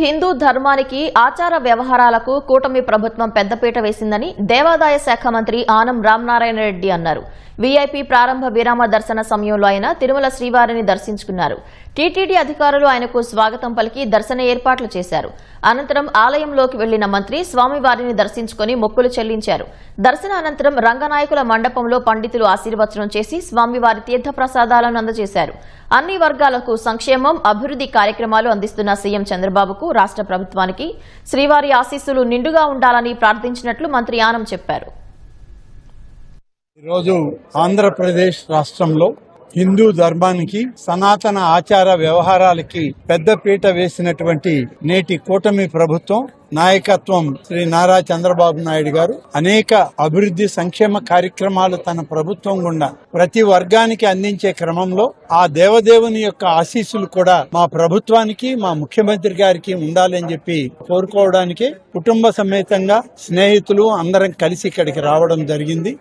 హిందూ ధర్మానికి ఆచార వ్యవహారాలకు కూటమి ప్రభుత్వం పెద్దపీట వేసిందని దేవాదాయ శాఖ మంత్రి ఆనం రామనారాయణ రెడ్డి అన్నారు. వీఐపీ ప్రారంభ విరామ దర్శన సమయంలో ఆయన తిరుమల శ్రీవారిని దర్శించుకున్నారు. టీటీడీ అధికారులు ఆయనకు స్వాగతం పలికి దర్శన ఏర్పాట్లు చేశారు. అనంతరం ఆలయంలోకి వెళ్లిన మంత్రి స్వామివారిని దర్శించుకుని మొక్కులు చెల్లించారు. దర్శన అనంతరం రంగనాయకుల మండపంలో పండితులు ఆశీర్వచనం చేసి స్వామివారి తీర్థప్రసాదాలను అందజేశారు. అన్ని వర్గాలకు సంక్షేమం, అభివృద్ధి కార్యక్రమాలు అందిస్తున్న సీఎం చంద్రబాబుకు రాష్ట్ర ప్రభుత్వానికి శ్రీవారి ఆశీస్సులు నిండుగా ఉండాలని ప్రార్థించినట్లు మంత్రి ఆనం చెప్పారు. ఈరోజు ఆంధ్రప్రదేశ్ రాష్ట్రంలో హిందూ ధర్మానికి, సనాతన ఆచార వ్యవహారాలకి పెద్దపీట వేసినటువంటి నేటి కూటమి ప్రభుత్వం నాయకత్వం శ్రీ నారా చంద్రబాబు నాయుడు గారు అనేక అభివృద్ధి సంక్షేమ కార్యక్రమాలు తన ప్రభుత్వం గుండా ప్రతి వర్గానికి అందించే క్రమంలో ఆ దేవదేవుని యొక్క ఆశీస్సులు కూడా మా ప్రభుత్వానికి, మా ముఖ్యమంత్రి గారికి ఉండాలని చెప్పి కోరుకోవడానికి కుటుంబ సమేతంగా స్నేహితులు అందరం కలిసి ఇక్కడికి రావడం జరిగింది.